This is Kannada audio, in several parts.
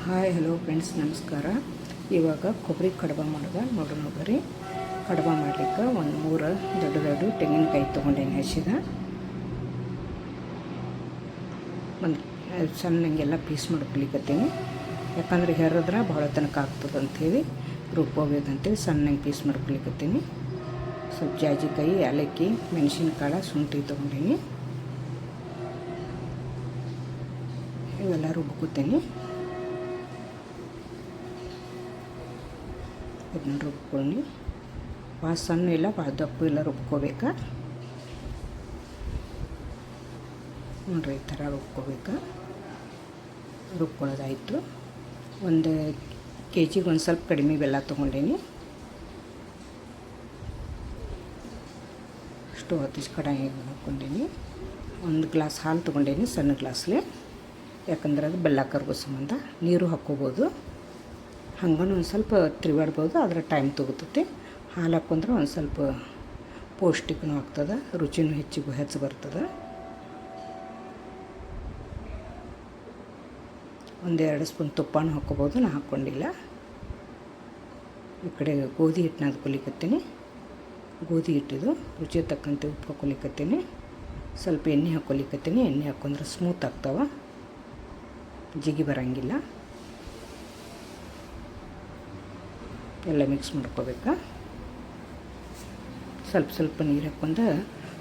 ಹಾಯ್ ಹಲೋ ಫ್ರೆಂಡ್ಸ್, ನಮಸ್ಕಾರ. ಇವಾಗ ಕೊಬ್ಬರಿ ಕಡುಬು ಮಾಡೋದು ನೋಡ್ರಿ. ಕಡುಬು ಮಾಡಲಿಕ್ಕೆ ಒಂದು 3 ದೊಡ್ಡ ತೆಂಗಿನಕಾಯಿ ತೊಗೊಂಡೇನಿ. ಹಸಿದ ಒಂದು ಸಣ್ಣಂಗೆಲ್ಲ ಪೀಸ್ ಮಾಡ್ಕೊಲಿಕ್ಕತ್ತೀನಿ. ಯಾಕಂದ್ರೆ ಹೆರಿದ್ರೆ ಭಾಳ ತನಕ ಆಗ್ತದೆ ಅಂಥೇಳಿ, ರುಬ್ಬೋಬೇಕಂತೇಳಿ ಸಣ್ಣಂಗೆ ಪೀಸ್ ಮಾಡ್ಕೊಲಿಕ್ಕತ್ತೀನಿ. ಸ್ವಲ್ಪ ಜಾಜಿಕಾಯಿ, ಏಲಕ್ಕಿ, ಮೆಣಸಿನ್ಕಾಳು, ಶುಂಠಿ ತೊಗೊಂಡೀನಿ. ಇವೆಲ್ಲ ರುಬ್ಕೋತೀನಿ. ಇದನ್ನ ರುಬ್ಕೊಂಡು ಭಾಳ ಸಣ್ಣ ಇಲ್ಲ ಭಾಳ ದಪ್ಪು ಇಲ್ಲ, ರುಬ್ಕೋಬೇಕು ನೋಡ್ರಿ. ಈ ಥರ ರುಬ್ಕೊಳ್ಳೋದಾಯಿತು. ಒಂದು ಕೆಜಿಗೆ ಒಂದು ಸ್ವಲ್ಪ ಕಡಿಮೆ ಬೆಲ್ಲ ತೊಗೊಂಡೇನಿ. ಸ್ಟವ್ ಹತ್ತಿಸಿ ಕಡಾಯಿ ಹಾಕ್ಕೊಂಡೀನಿ. ಒಂದು ಗ್ಲಾಸ್ ಹಾಲು ತೊಗೊಂಡೇನಿ, ಸಣ್ಣ ಗ್ಲಾಸ್ಲೆ. ಯಾಕಂದ್ರೆ ಅದು ಬೆಲ್ಲ ಕರಗೋ ಸಂಬಂಧ. ನೀರು ಹಾಕ್ಕೋಬೋದು, ಹಂಗೂ ಒಂದು ಸ್ವಲ್ಪ ತಿರುಗಾಡ್ಬೋದು, ಆದರೆ ಟೈಮ್ ತೊಗೋತೈತಿ. ಹಾಲು ಹಾಕ್ಕೊಂಡ್ರೆ ಒಂದು ಸ್ವಲ್ಪ ಪೌಷ್ಟಿಕನೂ ಆಗ್ತದೆ, ರುಚಿನೂ ಹೆಚ್ಚು ಬರ್ತದೆ. ಒಂದು 2 ಸ್ಪೂನ್ ತುಪ್ಪನೂ ಹಾಕ್ಕೋಬೋದು, ನಾನು ಹಾಕ್ಕೊಂಡಿಲ್ಲ. ಈ ಕಡೆ ಗೋಧಿ ಹಿಟ್ಟನ್ನ ಅದ್ಕೊಲಿಕತ್ತೀನಿ. ಗೋಧಿ ಹಿಟ್ಟಿದು ರುಚಿ ತಕ್ಕಂತೆ ಉಪ್ಪು ಹಾಕ್ಕೊಲಿಕತ್ತೀನಿ. ಸ್ವಲ್ಪ ಎಣ್ಣೆ ಹಾಕ್ಕೊಲಿಕತ್ತೀನಿ. ಎಣ್ಣೆ ಹಾಕ್ಕೊಂಡ್ರೆ ಸ್ಮೂತ್ ಆಗ್ತಾವೆ, ಜಿಗಿ ಬರೋಂಗಿಲ್ಲ. ಎಲ್ಲ ಮಿಕ್ಸ್ ಮಾಡ್ಕೋಬೇಕು. ಸ್ವಲ್ಪ ನೀರು ಹಾಕ್ಕೊಂಡು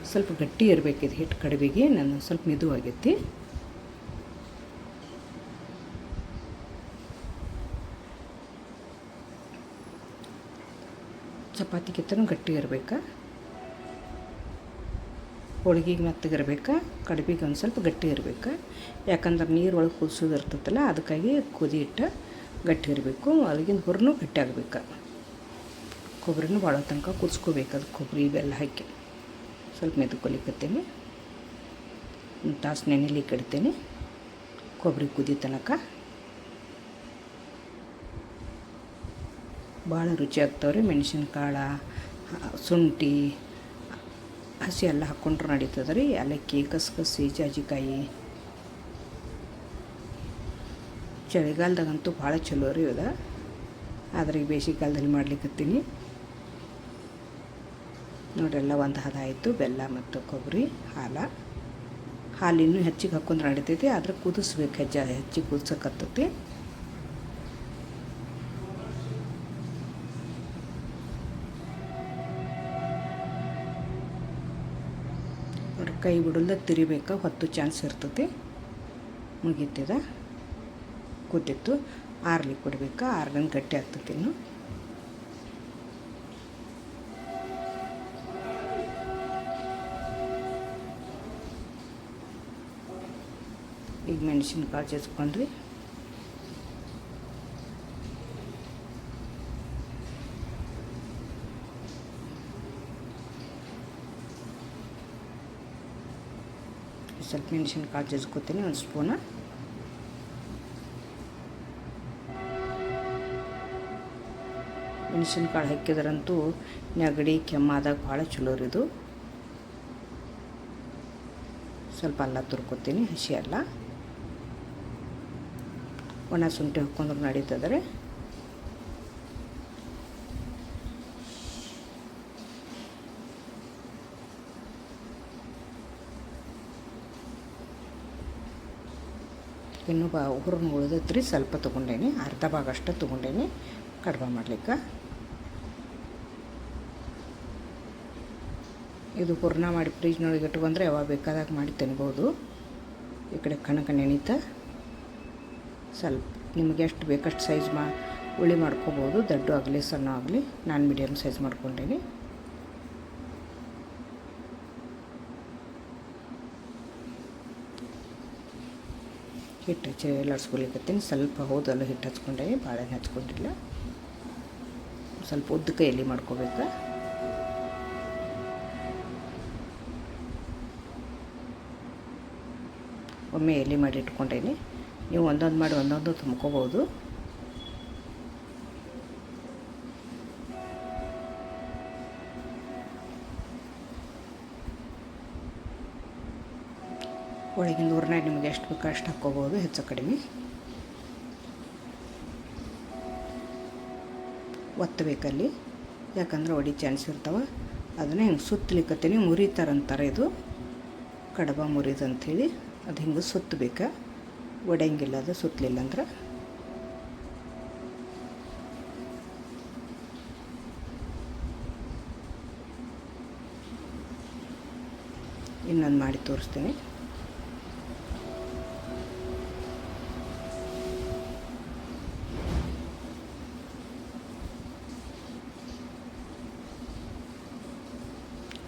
ಸ್ವಲ್ಪ ಗಟ್ಟಿ ಇರಬೇಕಿದು ಹಿಟ್ಟು ಕಡುಬಿಗೆ. ನಾನು ಸ್ವಲ್ಪ ಮೆದುವಾಗೈತಿ. ಚಪಾತಿಗಿಂತನೂ ಗಟ್ಟಿ ಇರಬೇಕು. ಹೋಳಿಗೆಗೆ ಮೆತ್ತಗಿರ್ಬೇಕು, ಕಡುಬಿಗೆ ಒಂದು ಸ್ವಲ್ಪ ಗಟ್ಟಿ ಇರಬೇಕು. ಯಾಕಂದ್ರೆ ನೀರು ಒಳಗೆ ಕುದಿಸೋದು ಇರ್ತೈತಲ್ಲ, ಅದಕ್ಕಾಗಿ ಕುದಿ ಇಟ್ಟು ಗಟ್ಟಿ ಇರಬೇಕು. ಅದಕ್ಕಿಂತ ಹೊರನೂ ಗಟ್ಟಿ ಆಗಬೇಕು. ಕೊಬ್ಬರಿನೂ ಭಾಳ ತನಕ ಕುದಿಸ್ಕೋಬೇಕು. ಅದು ಕೊಬ್ಬರಿ ಬೆಲ್ಲ ಹಾಕಿ ಸ್ವಲ್ಪ ಮೆದುಕೊಲಿಕತ್ತೀನಿ. ಒಂದು ತಾಸು ನೆನೆಲಿಕ್ಕೆ ಇಡ್ತೀನಿ, ಕೊಬ್ಬರಿ ಕುದಿ ತನಕ. ಭಾಳ ರುಚಿ ಆಗ್ತಾವ್ರಿ. ಮೆಣಸಿನ್ಕಾಳು, ಶುಂಠಿ, ಹಸಿ ಎಲ್ಲ ಹಾಕ್ಕೊಂಡ್ರು ನಡೀತದೆ ರೀ. ಏಲಕ್ಕಿ, ಕಸಕಸಿ, ಜಾಜಿಕಾಯಿ. ಚಳಿಗಾಲದಾಗಂತೂ ಭಾಳ ಚಲೋ ರೀ ಇವಾಗ. ಆದರೆ ಈ ಬೇಸಿಗೆಗಾಲದಲ್ಲಿ ಮಾಡ್ಲಿಕ್ಕತ್ತೀನಿ ನೋಡ್ರೆಲ್ಲ. ಒಂದು ಹದ ಆಯಿತು. ಬೆಲ್ಲ ಮತ್ತು ಕೊಬ್ಬರಿ, ಹಾಲು ಇನ್ನೂ ಹೆಚ್ಚಿಗೆ ಹಾಕ್ಕೊಂಡ್ರೆ ನಡಿತೈತಿ, ಆದರೆ ಕುದಿಸ್ಬೇಕು. ಹೆಚ್ಚಿಗೆ ಕುದಿಸೋಕತ್ತೈತಿ. ಕೈ ಬಿಡಲ್ದ ತಿರಿಬೇಕು, ಹೊತ್ತು ಚಾನ್ಸ್ ಇರ್ತೈತಿ. ಮುಗೀತಿದ ಕೂತಿತ್ತು. ಆರ್ಲಿ ಕೊಡಬೇಕು, ಆರ್ಗಂದು ಗಟ್ಟಿ ಆಗ್ತೈತಿ. ಇನ್ನು ಈಗ ಮೆಣಸಿನ್ಕಾಳು ಜಜ್ಕೊಂಡ್ರಿ. ಸ್ವಲ್ಪ ಮೆಣಸಿನ್ಕಾಳು ಜಜ್ಕೋತೀನಿ, ಒಂದು ಸ್ಪೂನ. ಮೆಣಸಿನ್ಕಾಳು ಹಾಕಿದ್ರಂತೂ ನೆಗಡಿ ಕೆಮ್ಮಾದಾಗ ಭಾಳ ಚಲೋ ರೀ ಇದು. ಸ್ವಲ್ಪ ಅಲ್ಲ ತುರ್ಕೋತೀನಿ, ಹಸಿ ಅಲ್ಲ. ಒಣ ಶುಂಠಿ ಹಾಕ್ಕೊಂಡ್ರೆ ನಡೀತದ್ರೆ. ಇನ್ನೂ ಹುರ್ನ ಉಳಿದೈತ್ರಿ. ಸ್ವಲ್ಪ ತೊಗೊಂಡೇನಿ, ಅರ್ಧ ಭಾಗ ಅಷ್ಟು ತೊಗೊಂಡೇನಿ ಕಡುಬು ಮಾಡ್ಲಿಕ್ಕೆ. ಇದು ಹೂರ್ಣ ಮಾಡಿ ಫ್ರಿಜ್ನೊಳಗೆ ಇಟ್ಕೊಂಡ್ರೆ ಯಾವಾಗ ಬೇಕಾದಾಗ ಮಾಡಿ ತಿನ್ಬೋದು. ಈ ಕಡೆ ಕಣಕ ನೆನೀತ. ಸ್ವಲ್ಪ ನಿಮಗೆ ಎಷ್ಟು ಬೇಕಷ್ಟು ಸೈಜ್ ಉಳ್ಳಿ ಮಾಡ್ಕೋಬೋದು. ದೊಡ್ಡ ಆಗಲಿ ಸಣ್ಣ ಆಗಲಿ. ನಾನು ಮೀಡಿಯಮ್ ಸೈಜ್ ಮಾಡ್ಕೊಂಡೇನಿ. ಹಿಟ್ಟು ಲಡ್ಸ್ಕೊಲಿಕತ್ತೀನಿ. ಸ್ವಲ್ಪ ಹೋದಲ್ಲ ಹಿಟ್ಟು ಹಚ್ಕೊಂಡೇನಿ, ಭಾಳ ಹಚ್ಕೊಂಡಿಲ್ಲ. ಸ್ವಲ್ಪ ಉದ್ದಕ್ಕೆ ಎಲೆ ಮಾಡ್ಕೋಬೇಕು. ಒಮ್ಮೆ ಎಲೆ ಮಾಡಿ ಇಟ್ಕೊಂಡೇನಿ. ನೀವು ಒಂದೊಂದು ಮಾಡಿ ಒಂದೊಂದು ತುಂಬ್ಕೋಬೋದು. ಒಳಗಿನ ಹೂರಣ ನಿಮಗೆ ಎಷ್ಟು ಬೇಕೋ ಅಷ್ಟು ಹಾಕ್ಕೋಬೋದು, ಹೆಚ್ಚು ಕಡಿಮೆ. ಒತ್ತಬೇಕಲ್ಲಿ, ಯಾಕಂದ್ರೆ ಒಡಿ ಚಾನ್ಸ್ ಇರ್ತಾವೆ. ಅದನ್ನು ಹಿಂಗೆ ಸುತ್ತಲಿಕ್ಕತ್ತೀನಿ, ಮುರಿತಾರಂತಾರೆ ಇದು ಕಡಬ ಮುರಿದು ಅಂಥೇಳಿ. ಅದು ಹಿಂಗೆ ಸುತ್ತಬೇಕು, ಒಡೆಯಂಗಿಲ್ಲ ಅದು ಸುತ್ತಲಿಲ್ಲ ಅಂದ್ರೆ. ಇನ್ನೊಂದು ಮಾಡಿ ತೋರಿಸ್ತೀನಿ.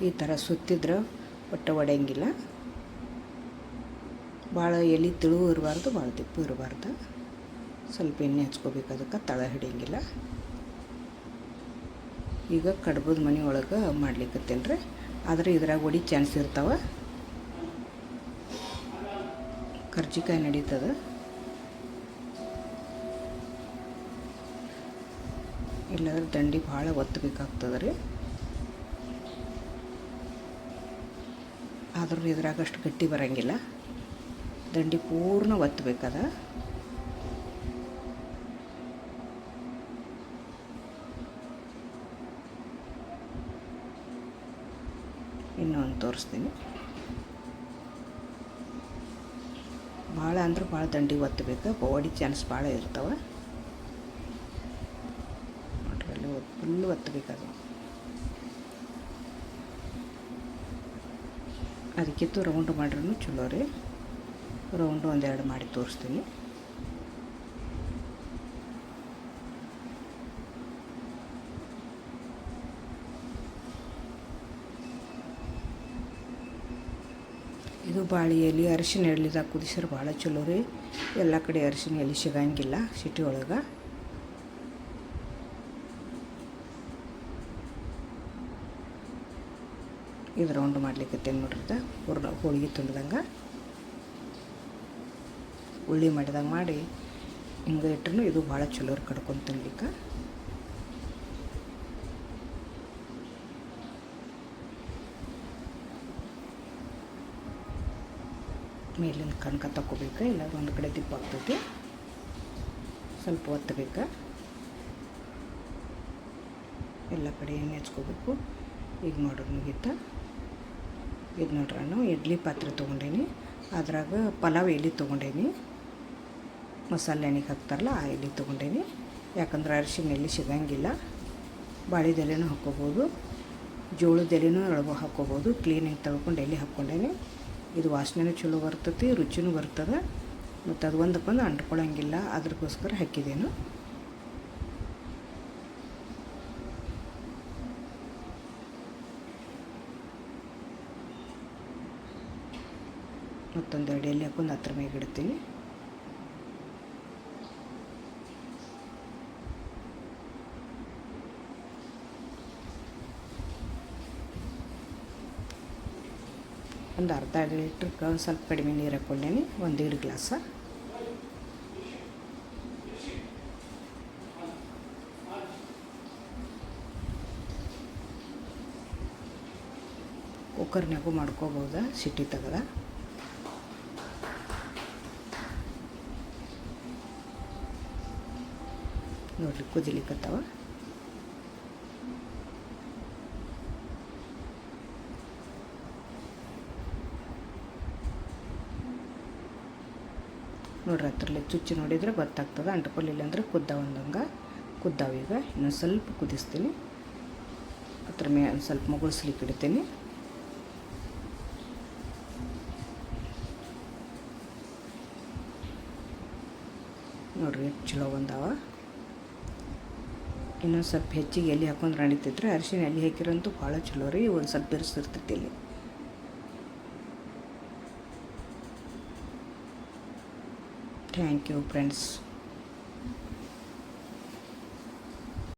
ಈ ಥರ ಸುತ್ತಿದ್ರೆ ಒಟ್ಟು ಒಡೆಯಂಗಿಲ್ಲ. ಭಾಳ ಎಲೆ ತಿಳುವು ಇರಬಾರ್ದು, ಭಾಳ ದಿಪ್ಪು ಇರಬಾರ್ದು. ಸ್ವಲ್ಪ ಎಣ್ಣೆ ಹಚ್ಕೋಬೇಕು, ಅದಕ್ಕೆ ತಳ ಹಿಡಿಯಂಗಿಲ್ಲ. ಈಗ ಕಡ್ಬದ ಮನೆ ಒಳಗೆ ಮಾಡ್ಲಿಕ್ಕತ್ತೇನೆ ರೀ. ಆದರೆ ಇದ್ರಾಗ ಒಡಿ ಚಾನ್ಸ್ ಇರ್ತಾವೆ. ಕರ್ಜಿಕಾಯಿ ನಡೀತದೆ. ಇಲ್ಲಾಂದ್ರೆ ದಂಡಿ ಭಾಳ ಒತ್ತಬೇಕಾಗ್ತದೆ ರೀ. ಆದ್ರೂ ಇದ್ರಾಗ ಅಷ್ಟು ಗಟ್ಟಿ ಬರೋಂಗಿಲ್ಲ, ದಂಡಿ ಪೂರ್ಣ ಒತ್ತಬೇಕದ. ಇನ್ನೊಂದು ತೋರಿಸ್ತೀನಿ. ಭಾಳ ಅಂದ್ರೆ ಭಾಳ ದಂಡಿ ಒತ್ತಬೇಕು, ಬಾಡಿ ಚಾನ್ಸ್ ಭಾಳ ಇರ್ತಾವೆ. ನೋಡ್ರಿ ಅಲ್ಲಿ ಫುಲ್ಲು ಒತ್ತಬೇಕದು. ಅದಕ್ಕಿಂತ ರೌಂಡ್ ಮಾಡ್ರೂ ಚಲೋ ರೀ. ರೌಂಡು ಒಂದೆರಡು ಮಾಡಿ ತೋರಿಸ್ತೀನಿ. ಇದು ಬಾಳೆ ಎಲೆ ಅರಿಶಿನ ಎಲೆದಾಗ ಕುದಿಸಿದ್ರೆ ಭಾಳ ಚಲೋ ರೀ. ಎಲ್ಲ ಕಡೆ ಅರಿಶಿನ ಎಲೆ ಸಿಗಂಗಿಲ್ಲ ಸಿಟಿ ಒಳಗೆ. ಇದು ರೌಂಡ್ ಮಾಡ್ಲಿಕ್ಕೆ ನೋಡ್ರಿ, ಹೋಳಿಗೆ ತುಂಬ್ದಂಗೆ ಉಳ್ಳಿ ಮಾಡಿದಂಗೆ ಮಾಡಿ ಹಿಂಗೆ ಇಟ್ರೂ ಇದು ಭಾಳ ಚಲೋ ಕಡ್ಕೊಂಡು ತಿನ್ಲಿಕ್ಕೆ. ಮೇಲಿನ ಕಣ್ಕ ತಗೋಬೇಕು, ಇಲ್ಲಾಂದ್ರೆ ಒಂದು ಕಡೆ ದಿಪ್ಪ ಆಗ್ತೈತಿ. ಸ್ವಲ್ಪ ಒತ್ತಬೇಕು, ಎಲ್ಲ ಕಡೆ ಎಣ್ಣೆ ಹಚ್ಕೋಬೇಕು. ಈಗ ನೋಡ್ರಿ ಮುಗೀತ. ಇದು ನೋಡ್ರಿ, ನಾನು ಇಡ್ಲಿ ಪಾತ್ರೆ ತೊಗೊಂಡೇನಿ, ಅದ್ರಾಗ ಪಲಾವ್ ಎಲೆ ತೊಗೊಂಡೇನಿ. ಮಸಾಲೆ ಎಣ್ಣೆಗೆ ಹಾಕ್ತಾರಲ್ಲ ಆ ಎಲೆ ತೊಗೊಂಡೇನಿ. ಯಾಕಂದ್ರೆ ಅರಿಶಿನ ಎಲೆ ಸಿಗಂಗಿಲ್ಲ. ಬಾಳೆದ ಎಲೆನೂ ಹಾಕ್ಕೋಬೋದು, ಜೋಳದ ಎಲೆನೂ ಒಳಗೆ ಹಾಕ್ಕೋಬೋದು. ಕ್ಲೀನಾಗಿ ತೊಳ್ಕೊಂಡು ಎಲೆ ಹಾಕ್ಕೊಂಡೇನಿ. ಇದು ವಾಸನೆನೂ ಚಲೋ ಬರ್ತೈತಿ, ರುಚಿನೂ ಬರ್ತದೆ, ಮತ್ತು ಅದು ಒಂದಕ್ಕೊಂದು ಅಂಟ್ಕೊಳ್ಳೋಂಗಿಲ್ಲ. ಅದಕ್ಕೋಸ್ಕರ ಹಾಕಿದ್ದೇನು. ಮತ್ತೊಂದೆರಡು ಎಲೆ ಹಾಕೊಂಡು ಹತ್ರ ಮೇಲೆ ಇಡ್ತೀನಿ. ಒಂದು ಅರ್ಧ ಲೀಟ್ರಿಗೆ ಒಂದು ಸ್ವಲ್ಪ ಕಡಿಮೆ ನೀರು ಹಾಕ್ಕೊಂಡೇನಿ, 1.5 ಗ್ಲಾಸ. ಕುಕ್ಕರ್ನಾಗೂ ಮಾಡ್ಕೋಬೋದು, ಸಿಟಿ ತೆಗೆದ. ನೋಡ್ರಿ ಕುದಿಲಿಕ್ಕತ್ತವ. ನೋಡ್ರಿ ಹತ್ರಲ್ಲಿ ಚುಚ್ಚಿ ನೋಡಿದರೆ ಗೊತ್ತಾಗ್ತದೆ, ಅಂಟ್ಕೊಳ್ಳಿಲ್ಲ ಅಂದರೆ ಕುದ್ದಾವಂದಂಗೆ ಕುದ್ದಾವೀಗ. ಇನ್ನೊಂದು ಸ್ವಲ್ಪ ಕುದಿಸ್ತೀನಿ, ಅದ್ರ ಮೇಲೆ ಒಂದು ಸ್ವಲ್ಪ ಮುಗುಳಿಸ್ಲಿಕ್ಕೆ ಇಡ್ತೀನಿ. ನೋಡ್ರಿ ಎಷ್ಟು ಚಲೋ ಬಂದಾವ. ಇನ್ನೊಂದು ಸ್ವಲ್ಪ ಹೆಚ್ಚಿಗೆ ಎಲೆ ಹಾಕೊಂಡು ನಡೀತಿದ್ರೆ, ಅರಿಶಿನ ಎಲೆ ಹಾಕಿರೋಂತೂ ಭಾಳ ಚಲೋ ರೀ. ಒಂದು ಸ್ವಲ್ಪ ಬೆರೆಸಿರ್ತೈತಿ ಇಲ್ಲಿ. Thank you friends.